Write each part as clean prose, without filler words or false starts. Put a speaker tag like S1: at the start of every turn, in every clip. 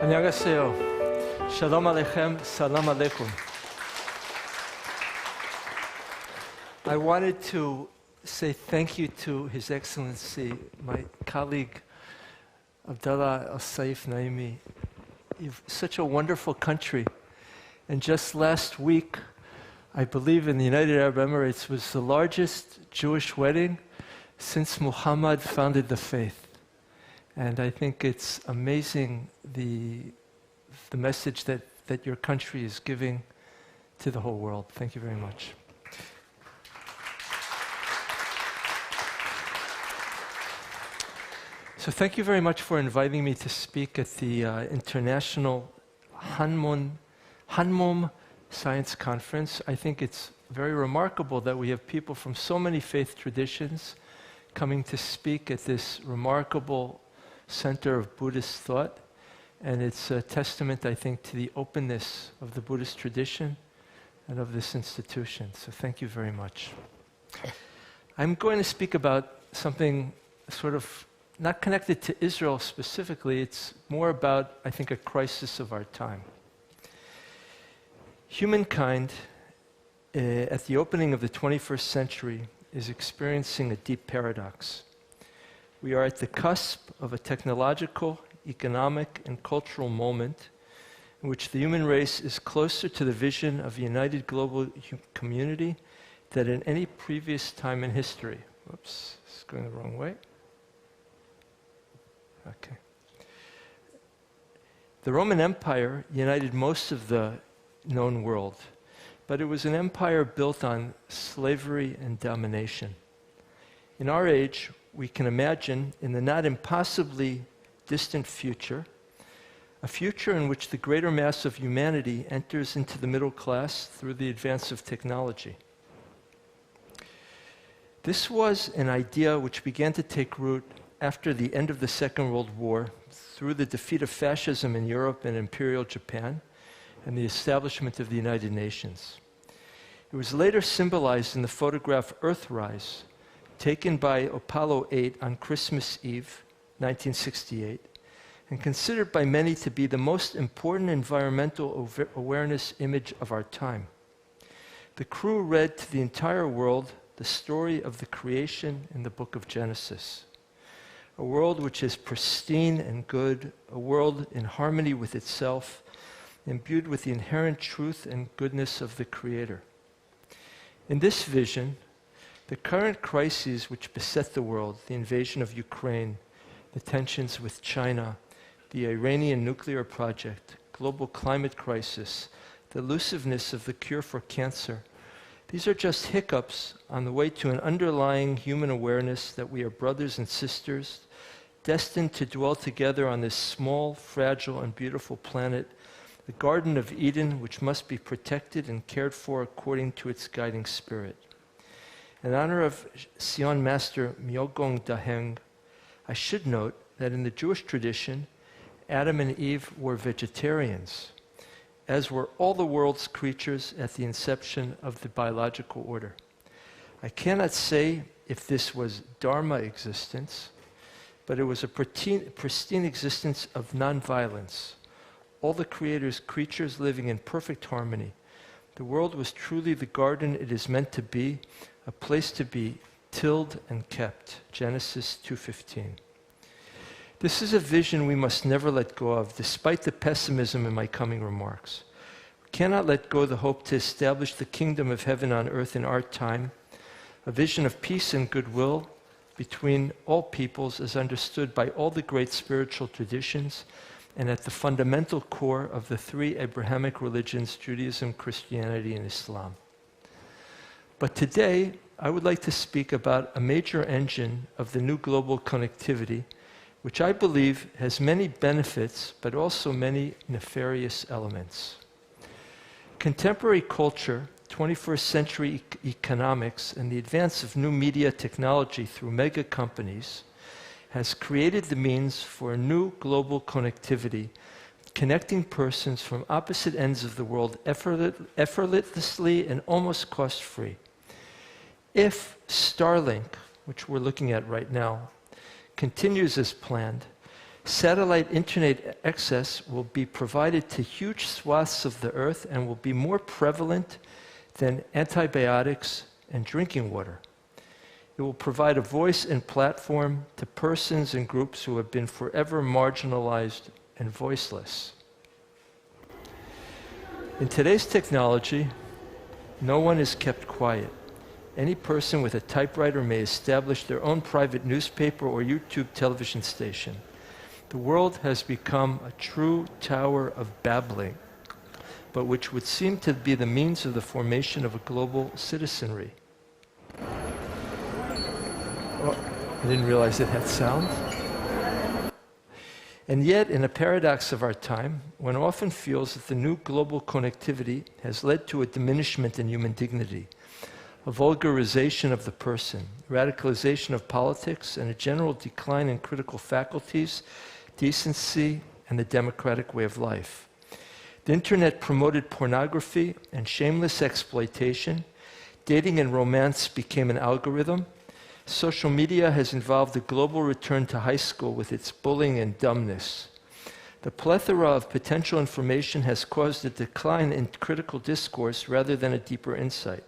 S1: 안녕하세요. Shalom Aleichem, Salam Aleikum. I wanted to say thank you to His Excellency, my colleague, Abdallah Al-Saif Naimi. You've such a wonderful country. And just last week, I believe in the United Arab Emirates was the largest Jewish wedding since Muhammad founded the faith. And I think it's amazing the message that your country is giving to the whole world. Thank you very much. So thank you very much for inviting me to speak at the International Hanmum Science Conference. I think it's very remarkable that we have people from so many faith traditions coming to speak at this remarkable center of Buddhist thought. And it's a testament, I think, to the openness of the Buddhist tradition and of this institution. So thank you very much. I'm going to speak about something sort of not connected to Israel specifically. It's more about, I think, a crisis of our time. Humankind, at the opening of the 21st century, is experiencing a deep paradox. We are at the cusp of a technological, economic, and cultural moment in which the human race is closer to the vision of a united global community than at any previous time in history. Whoops, it's going the wrong way. Okay. The Roman Empire united most of the known world, but it was an empire built on slavery and domination. In our age, we can imagine, in the not impossibly distant future, a future in which the greater mass of humanity enters into the middle class through the advance of technology. This was an idea which began to take root after the end of the Second World War, through the defeat of fascism in Europe and Imperial Japan, and the establishment of the United Nations. It was later symbolized in the photograph Earthrise, taken by Apollo 8 on Christmas Eve, 1968, and considered by many to be the most important environmental awareness image of our time. The crew read to the entire world the story of the creation in the book of Genesis. A world which is pristine and good, a world in harmony with itself, imbued with the inherent truth and goodness of the Creator. In this vision, the current crises which beset the world, the invasion of Ukraine, the tensions with China, the Iranian nuclear project, global climate crisis, the elusiveness of the cure for cancer, these are just hiccups on the way to an underlying human awareness that we are brothers and sisters, destined to dwell together on this small, fragile, and beautiful planet, the Garden of Eden, which must be protected and cared for according to its guiding spirit. In honor of Sion Master Myeongdong Daheng, I should note that in the Jewish tradition, Adam and Eve were vegetarians, as were all the world's creatures at the inception of the biological order. I cannot say if this was Dharma existence, but it was a pristine existence of nonviolence. All the Creator's creatures living in perfect harmony. The world was truly the garden it is meant to be, a place to be tilled and kept. Genesis 2:15. This is a vision we must never let go of, despite the pessimism in my coming remarks. We cannot let go of the hope to establish the kingdom of heaven on earth in our time, a vision of peace and goodwill between all peoples as understood by all the great spiritual traditions and at the fundamental core of the three Abrahamic religions, Judaism, Christianity, and Islam. But today, I would like to speak about a major engine of the new global connectivity, which I believe has many benefits, but also many nefarious elements. Contemporary culture, 21st century economics, and the advance of new media technology through mega companies has created the means for a new global connectivity, connecting persons from opposite ends of the world effortlessly and almost cost-free. If Starlink, which we're looking at right now, continues as planned, Satellite internet access will be provided to huge swaths of the earth and will be more prevalent than antibiotics and drinking water. It will provide a voice and platform to persons and groups who have been forever marginalized and voiceless. In today's technology, no one is kept quiet. Any person with a typewriter may establish their own private newspaper or YouTube television station. The world has become a true tower of babbling, but which would seem to be the means of the formation of a global citizenry. Oh, I didn't realize it had sound. And yet, in a paradox of our time, one often feels that the new global connectivity has led to a diminishment in human dignity, a vulgarization of the person, radicalization of politics, and a general decline in critical faculties, decency, and the democratic way of life. The internet promoted pornography and shameless exploitation. Dating and romance became an algorithm. Social media has involved a global return to high school with its bullying and dumbness. The plethora of potential information has caused a decline in critical discourse rather than a deeper insight.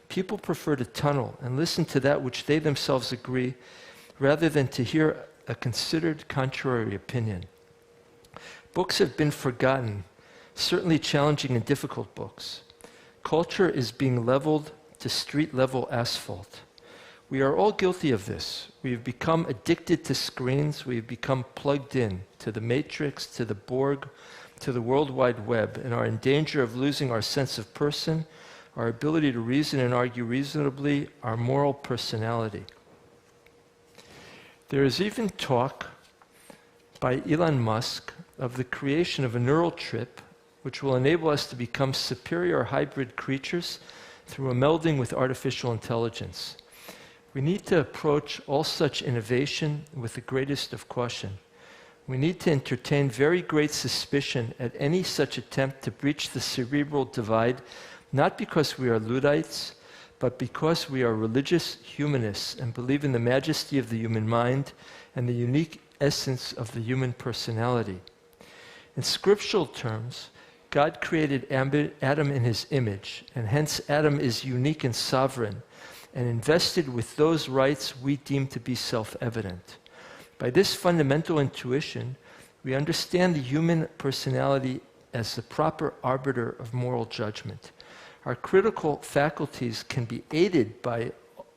S1: People prefer to tunnel and listen to that which they themselves agree rather than to hear a considered contrary opinion. Books have been forgotten, certainly challenging and difficult books. Culture is being leveled to street-level asphalt. We are all guilty of this. We have become addicted to screens. We have become plugged in to the Matrix, to the Borg, to the World Wide Web, and are in danger of losing our sense of person, our ability to reason and argue reasonably, our moral personality. There is even talk by Elon Musk of the creation of a neural chip which will enable us to become superior hybrid creatures through a melding with artificial intelligence. We need to approach all such innovation with the greatest of caution. We need to entertain very great suspicion at any such attempt to breach the cerebral divide, not because we are Luddites, but because we are religious humanists and believe in the majesty of the human mind and the unique essence of the human personality. In scriptural terms, God created Adam in his image, and hence Adam is unique and sovereign, and invested with those rights we deem to be self-evident. By this fundamental intuition, we understand the human personality as the proper arbiter of moral judgment. Our critical faculties can be aided by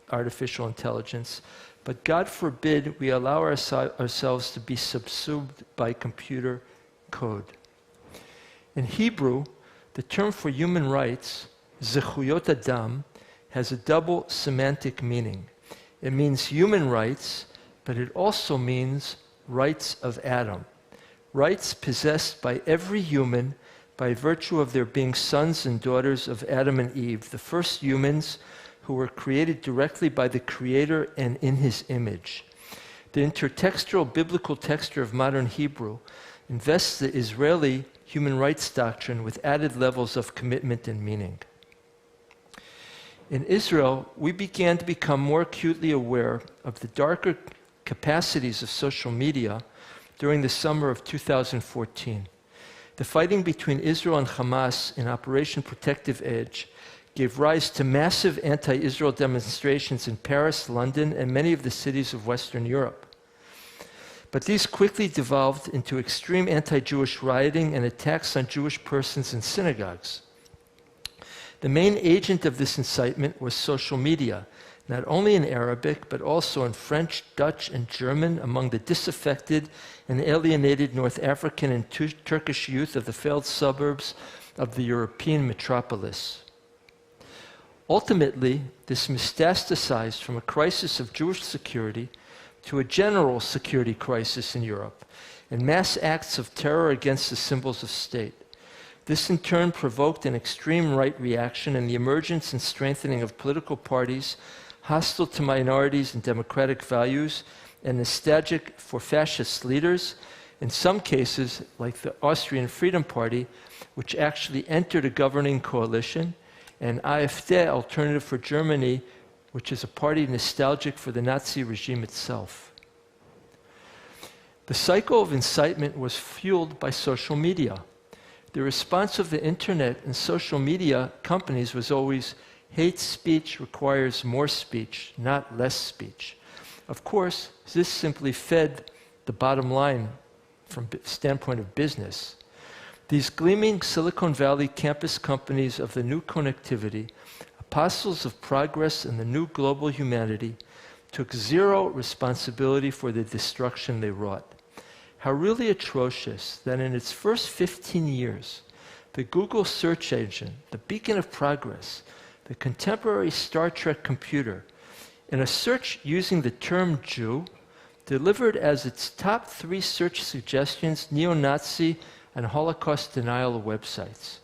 S1: artificial intelligence, but God forbid we allow ourselves to be subsumed by computer code. In Hebrew, the term for human rights, zechuyot adam, has a double semantic meaning. It means human rights, but it also means rights of Adam, rights possessed by every human by virtue of their being sons and daughters of Adam and Eve, the first humans who were created directly by the Creator and in His image. The intertextual biblical texture of modern Hebrew invests the Israeli human rights doctrine with added levels of commitment and meaning. In Israel, we began to become more acutely aware of the darker capacities of social media during the summer of 2014. The fighting between Israel and Hamas in Operation Protective Edge gave rise to massive anti-Israel demonstrations in Paris, London, and many of the cities of Western Europe. But these quickly devolved into extreme anti-Jewish rioting and attacks on Jewish persons in synagogues. The main agent of this incitement was social media, not only in Arabic, but also in French, Dutch, and German among the disaffected and alienated North African and Turkish youth of the failed suburbs of the European metropolis. Ultimately, this metastasized from a crisis of Jewish security to a general security crisis in Europe and mass acts of terror against the symbols of state. This in turn provoked an extreme right reaction and the emergence and strengthening of political parties hostile to minorities and democratic values and nostalgic for fascist leaders, in some cases, like the Austrian Freedom Party, which actually entered a governing coalition, and AfD, Alternative for Germany, which is a party nostalgic for the Nazi regime itself. The cycle of incitement was fueled by social media. The response of the internet and social media companies was always, hate speech requires more speech, not less speech. Of course, this simply fed the bottom line from the standpoint of business. These gleaming Silicon Valley campus companies of the new connectivity, apostles of progress and the new global humanity, took zero responsibility for the destruction they wrought. How really atrocious that in its first 15 years, the Google search engine, the beacon of progress, the contemporary Star Trek computer, in a search using the term Jew, delivered as its top 3 search suggestions neo-Nazi and Holocaust denial websites.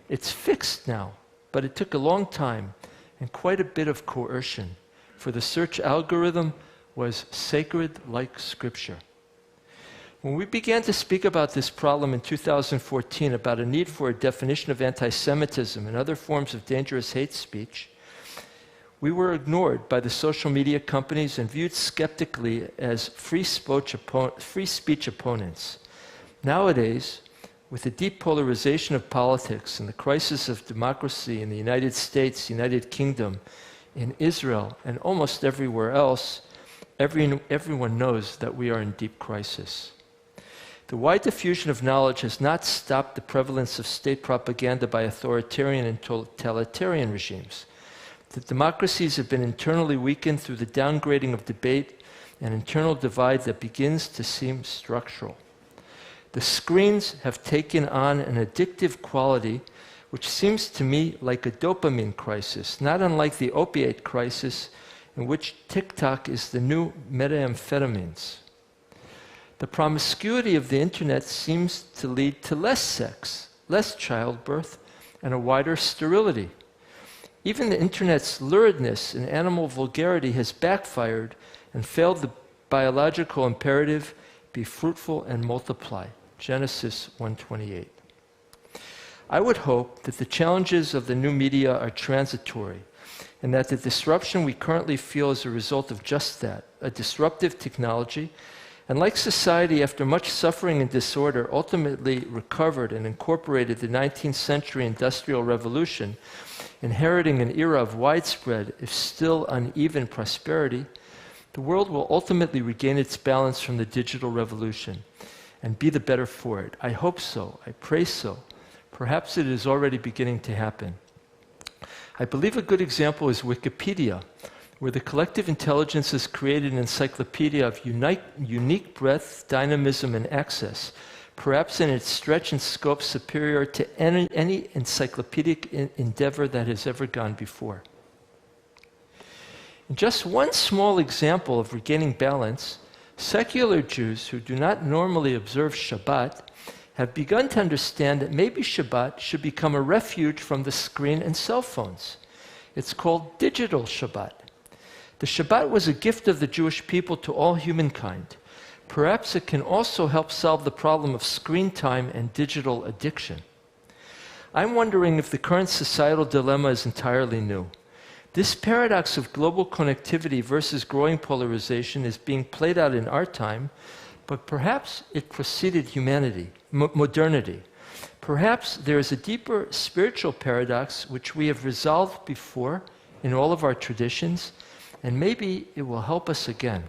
S1: It's fixed now, but it took a long time and quite a bit of coercion, for the search algorithm was sacred like scripture. When we began to speak about this problem in 2014, about a need for a definition of anti-Semitism and other forms of dangerous hate speech, we were ignored by the social media companies and viewed skeptically as free speech opponents. Nowadays, with the deep polarization of politics and the crisis of democracy in the United States, United Kingdom, in Israel, and almost everywhere else, everyone knows that we are in deep crisis. The wide diffusion of knowledge has not stopped the prevalence of state propaganda by authoritarian and totalitarian regimes. The democracies have been internally weakened through the downgrading of debate, an internal divide that begins to seem structural. The screens have taken on an addictive quality which seems to me like a dopamine crisis, not unlike the opiate crisis in which TikTok is the new methamphetamines. The promiscuity of the internet seems to lead to less sex, less childbirth, and a wider sterility. Even the internet's luridness and animal vulgarity has backfired and failed the biological imperative, be fruitful and multiply. Genesis 1:28. I would hope that the challenges of the new media are transitory, and that the disruption we currently feel is a result of just that, a disruptive technology, and like society, after much suffering and disorder, ultimately recovered and incorporated the 19th century Industrial Revolution, inheriting an era of widespread, if still uneven, prosperity, the world will ultimately regain its balance from the digital revolution and be the better for it. I hope so. I pray so. Perhaps it is already beginning to happen. I believe a good example is Wikipedia, where the collective intelligence has created an encyclopedia of unique breadth, dynamism, and access, perhaps in its stretch and scope superior to any encyclopedic endeavor that has ever gone before. In just one small example of regaining balance, secular Jews who do not normally observe Shabbat have begun to understand that maybe Shabbat should become a refuge from the screen and cell phones. It's called digital Shabbat. The Shabbat was a gift of the Jewish people to all humankind. Perhaps it can also help solve the problem of screen time and digital addiction. I'm wondering if the current societal dilemma is entirely new. This paradox of global connectivity versus growing polarization is being played out in our time, but perhaps it preceded humanity, modernity. Perhaps there is a deeper spiritual paradox which we have resolved before in all of our traditions, and maybe it will help us again.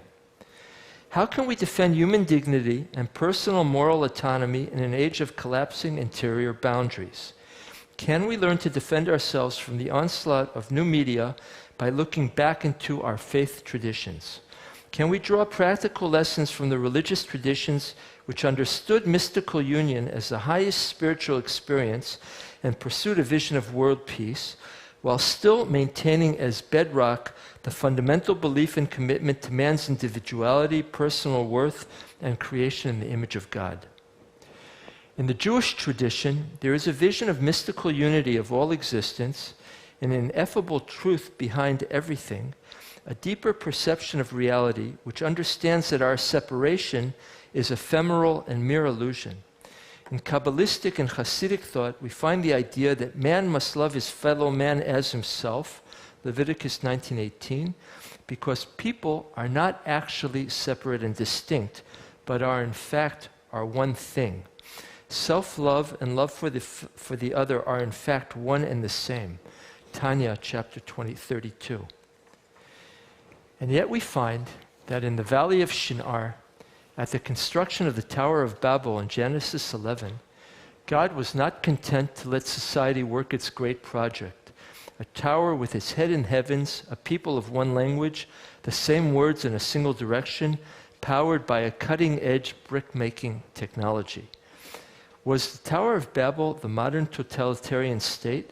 S1: How can we defend human dignity and personal moral autonomy in an age of collapsing interior boundaries? Can we learn to defend ourselves from the onslaught of new media by looking back into our faith traditions? Can we draw practical lessons from the religious traditions which understood mystical union as the highest spiritual experience and pursued a vision of world peace, while still maintaining as bedrock the fundamental belief and commitment to man's individuality, personal worth, and creation in the image of God? In the Jewish tradition, there is a vision of mystical unity of all existence, an ineffable truth behind everything, a deeper perception of reality which understands that our separation is ephemeral and mere illusion. In Kabbalistic and Hasidic thought, we find the idea that man must love his fellow man as himself, Leviticus 19:18, because people are not actually separate and distinct, but are in fact one thing. Self-love and love for the other are in fact one and the same. Tanya, chapter 32. And yet we find that in the valley of Shinar, at the construction of the Tower of Babel in Genesis 11, God was not content to let society work its great project. A tower with its head in heavens, a people of one language, the same words in a single direction, powered by a cutting-edge brick-making technology. Was the Tower of Babel the modern totalitarian state?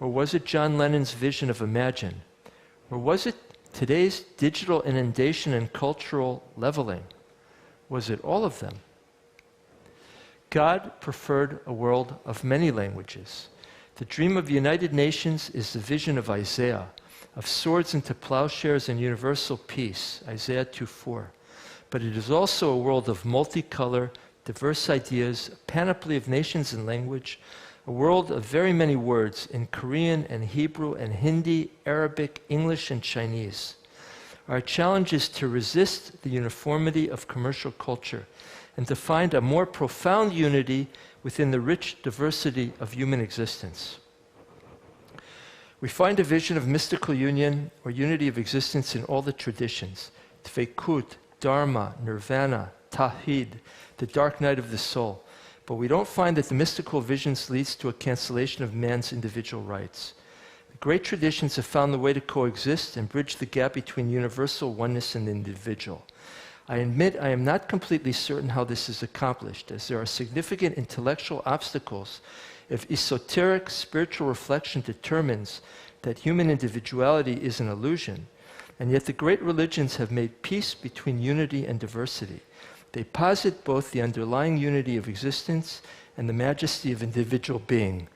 S1: Or was it John Lennon's vision of Imagine? Or was it today's digital inundation and cultural leveling? Was it all of them? God preferred a world of many languages. The dream of the United Nations is the vision of Isaiah, of swords into plowshares and universal peace, Isaiah 2:4. But it is also a world of multicolor, diverse ideas, a panoply of nations and language, a world of very many words in Korean and Hebrew and Hindi, Arabic, English, and Chinese. Our challenge is to resist the uniformity of commercial culture and to find a more profound unity within the rich diversity of human existence. We find a vision of mystical union or unity of existence in all the traditions: Dveikut, Dharma, Nirvana, Tawhid, the dark night of the soul. But we don't find that the mystical visions leads to a cancellation of man's individual rights. The great traditions have found the way to coexist and bridge the gap between universal oneness and the individual. I admit I am not completely certain how this is accomplished, as there are significant intellectual obstacles if esoteric spiritual reflection determines that human individuality is an illusion, and yet the great religions have made peace between unity and diversity. They posit both the underlying unity of existence and the majesty of individual being.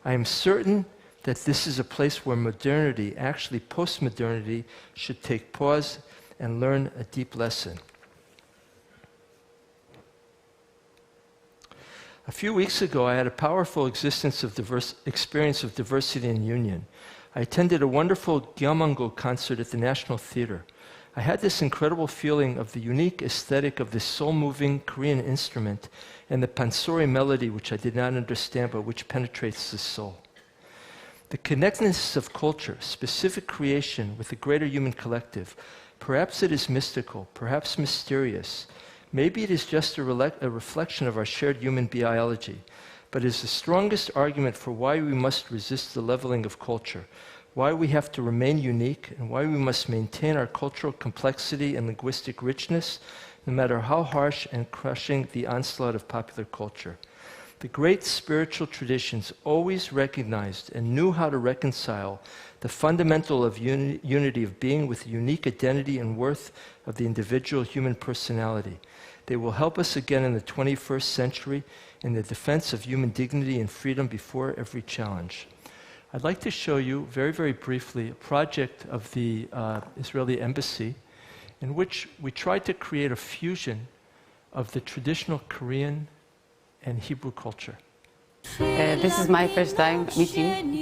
S1: I am certain that this is a place where modernity, actually post-modernity, should take pause and learn a deep lesson. A few weeks ago, I had a powerful experience of diversity and union. I attended a wonderful Gyeomango concert at the National Theater. I had this incredible feeling of the unique aesthetic of this soul-moving Korean instrument and the pansori melody, which I did not understand, but which penetrates the soul. The connectedness of culture, specific creation with the greater human collective, perhaps it is mystical, perhaps mysterious. Maybe it is just a reflection of our shared human biology, but it is the strongest argument for why we must resist the leveling of culture, why we have to remain unique, and why we must maintain our cultural complexity and linguistic richness, no matter how harsh and crushing the onslaught of popular culture. The great spiritual traditions always recognized and knew how to reconcile the fundamental of unity of being with the unique identity and worth of the individual human personality. They will help us again in the 21st century in the defense of human dignity and freedom before every challenge. I'd like to show you very, very briefly a project of the Israeli embassy in which we tried to create a fusion of the traditional Korean and Hebrew culture.
S2: This is my first time meeting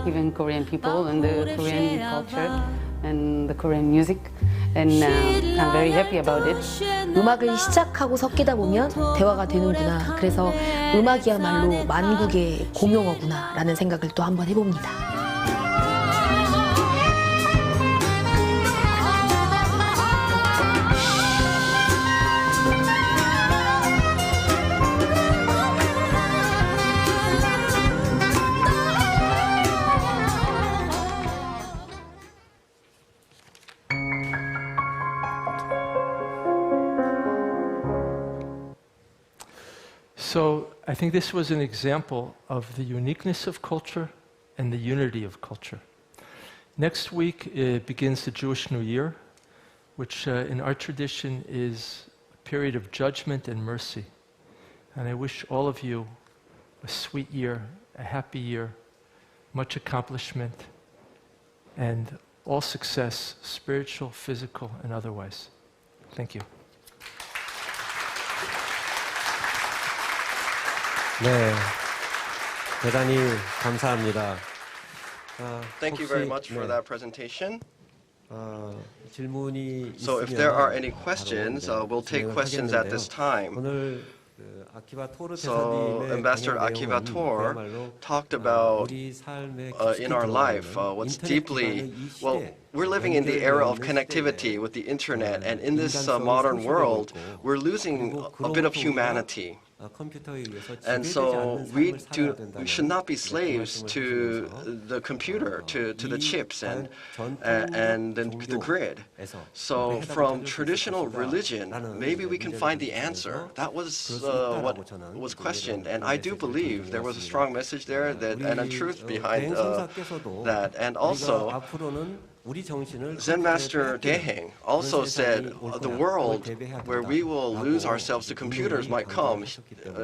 S2: even Korean people and the Korean culture and the Korean music, and I'm very happy about it.
S3: 음악을 시작하고 섞이다 보면 대화가 되는구나. 그래서 음악이야말로 만국의 공용어구나 라는 생각을 또 한번 해봅니다.
S1: So I think this was an example of the uniqueness of culture and the unity of culture. Next week begins the Jewish New Year, which in our tradition is a period of judgment and mercy. And I wish all of you a sweet year, a happy year, much accomplishment, and all success, spiritual, physical, and otherwise. Thank you.
S4: 네, 대단히 감사합니다.
S5: Thank you very much for that presentation.
S4: 질문이
S5: So if there are any questions, we'll take questions at this time.
S4: 오늘 그 아키바 토르
S5: So
S4: 대사님의
S5: Ambassador
S4: 강연
S5: Akiva
S4: 내용은
S5: Tor
S4: 그야말로
S5: talked about
S4: 우리 삶에
S5: in our life what's deeply, well, we're living in the era of connectivity with the internet, and in this modern world, we're losing a bit of humanity. And so we should not be slaves to the computer, to the chips and the grid. So from traditional religion, maybe we can find the answer. That was what was questioned, and I do believe there was a strong message there and a truth behind that. And also, Zen Master Daeheng also said the world where we will lose ourselves to computers might come.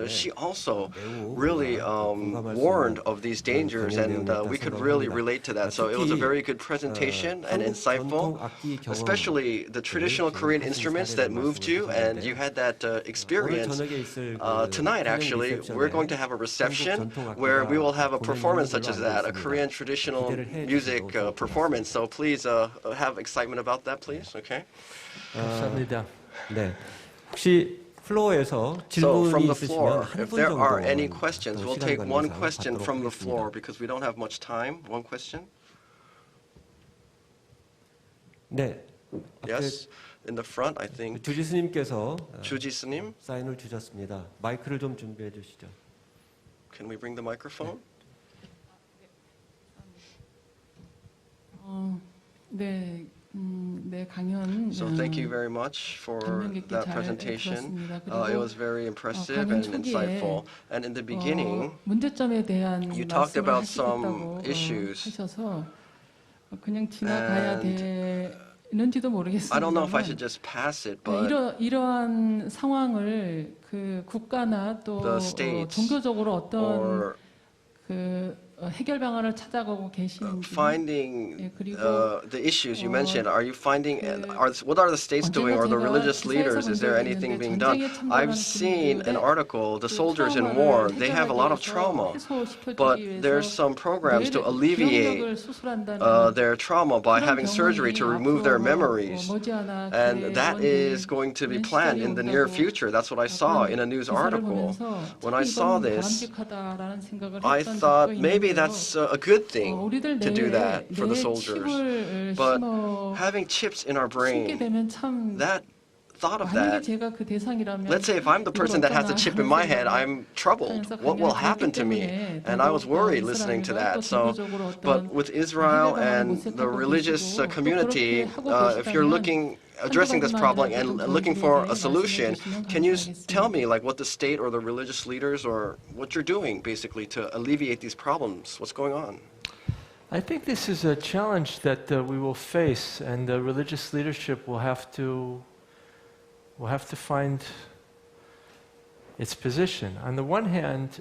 S5: She also really warned of these dangers, and we could really relate to that. So it was a very good presentation and insightful, especially the traditional Korean instruments that moved you, and you had that experience. Tonight, actually, we're going to have a reception where we will have a performance such as that, a Korean traditional music performance. So please have excitement about that, please. Okay.
S1: 감사합니다.
S4: 네. 혹시 플로어에서
S5: So from
S4: 질문이
S5: the
S4: 있으시면
S5: floor,
S4: 한
S5: if
S4: 분
S5: there are
S4: 정도
S5: any questions, we'll take
S4: 시간
S5: one
S4: 관계상
S5: question
S4: 받도록
S5: from the
S4: 하겠습니다.
S5: floor because we don't have much time. One question.
S4: 네.
S5: Yes, in the front, I think.
S4: 주지 스님께서
S5: Chuji Snim,
S4: 사인을 주셨습니다. 마이크를 좀 준비해 주시죠.
S5: can we bring the microphone?
S6: 네, 네 강연.
S5: So thank you very much for
S6: 감명 깊게
S5: that
S6: 잘
S5: presentation.
S6: 들었습니다.
S5: It
S6: 그리고
S5: was very impressive
S6: 강연
S5: and
S6: 초기에
S5: insightful. And in the beginning,
S6: 문제점에 대한
S5: you talked
S6: 말씀을
S5: about
S6: 하시겠다고
S5: some issues.
S6: 하셔서 그냥 지나가야 되는지도
S5: I don't know if I should
S6: 모르겠습니다만
S5: just pass it, but
S6: 이러한 상황을 그 국가나 또
S5: the states
S6: 종교적으로 어떤
S5: or
S6: 그 해결 방안을 찾아가고 계시는지
S5: finding
S6: 그리고
S5: the issues you mentioned, are you finding, what are the states doing or the religious leaders? Is there anything being done? I've seen an article, the soldiers in war, they have a lot of trauma, but there's some programs to alleviate their trauma by having surgery to remove their memories. And that is going to be planned in the near future. That's what I saw in a news article. When I saw this, I thought maybe that's a good thing to do that for the soldiers. But having chips in our brain, that thought of that, let's say if I'm the person that has the chip in my head, I'm troubled. What will happen to me? And I was worried listening to that. So, but with Israel and the religious community, if you're addressing this problem and looking for a solution, can you tell me like what the state or the religious leaders or what you're doing basically to alleviate these problems? What's going on?
S1: I think this is a challenge that we will face, and the religious leadership will have to find its position. On the one hand,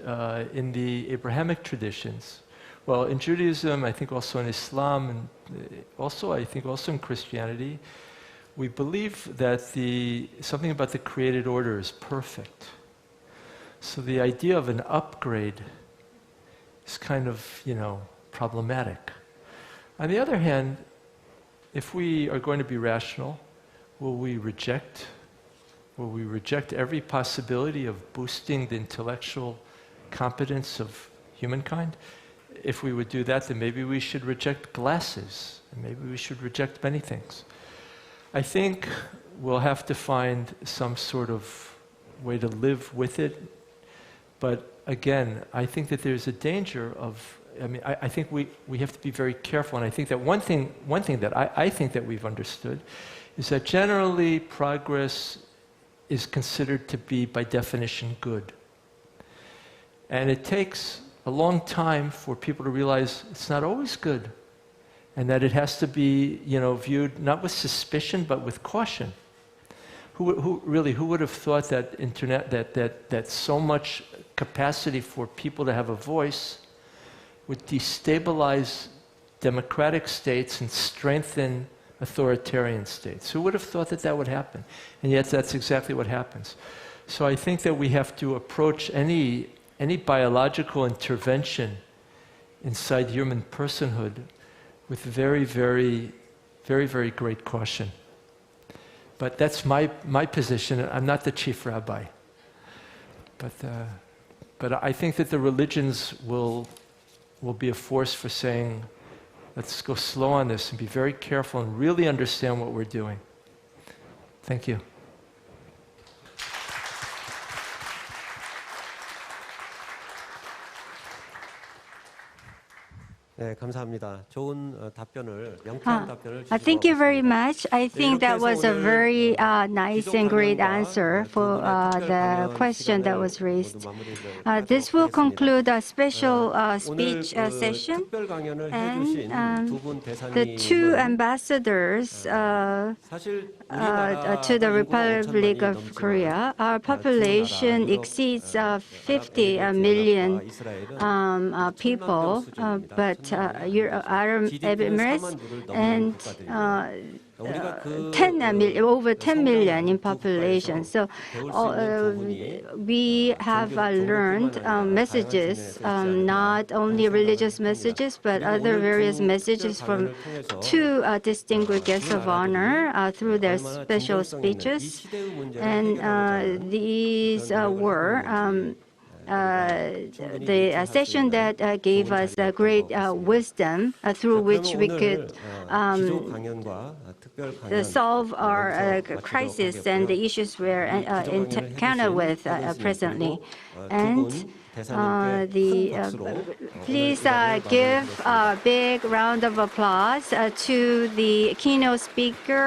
S1: in the Abrahamic traditions, well, in Judaism, I think also in Islam, and also I think also in Christianity, we believe that something about the created order is perfect. So the idea of an upgrade is kind of, problematic. On the other hand, if we are going to be rational, will we reject every possibility of boosting the intellectual competence of humankind? If we would do that, then maybe we should reject glasses, and maybe we should reject many things. I think we'll have to find some sort of way to live with it. But again, I think that there's a danger of, I think we have to be very careful. And I think that one thing that I think that we've understood is that generally progress is considered to be, by definition, good. And it takes a long time for people to realize it's not always good. And that it has to be, viewed not with suspicion, but with caution. Who would have thought that internet, that so much capacity for people to have a voice would destabilize democratic states and strengthen authoritarian states? Who would have thought that would happen? And yet that's exactly what happens. So I think that we have to approach any biological intervention inside human personhood with very, very Very, very great caution. But that's my position. I'm not the chief rabbi. But I think that the religions will be a force for saying, let's go slow on this and be very careful and really understand what we're doing. Thank you.
S4: 네, 감사합니다. 좋은 답변을 명쾌한 답변을 주신
S7: Thank you very much. I think that was a very nice and great answer for the question that was raised. This will conclude a special speech session. And the two ambassadors to the Republic of Korea, our population exceeds 50 million people, but Arab Emirates and over 10 million in population. So we have learned messages, not only religious messages, but other various messages from two distinguished guests of honor through their special speeches. And these were the session that gave us great wisdom through which we could solve our crisis and the issues we're encountered with presently. And please give a big round of applause to the keynote speaker.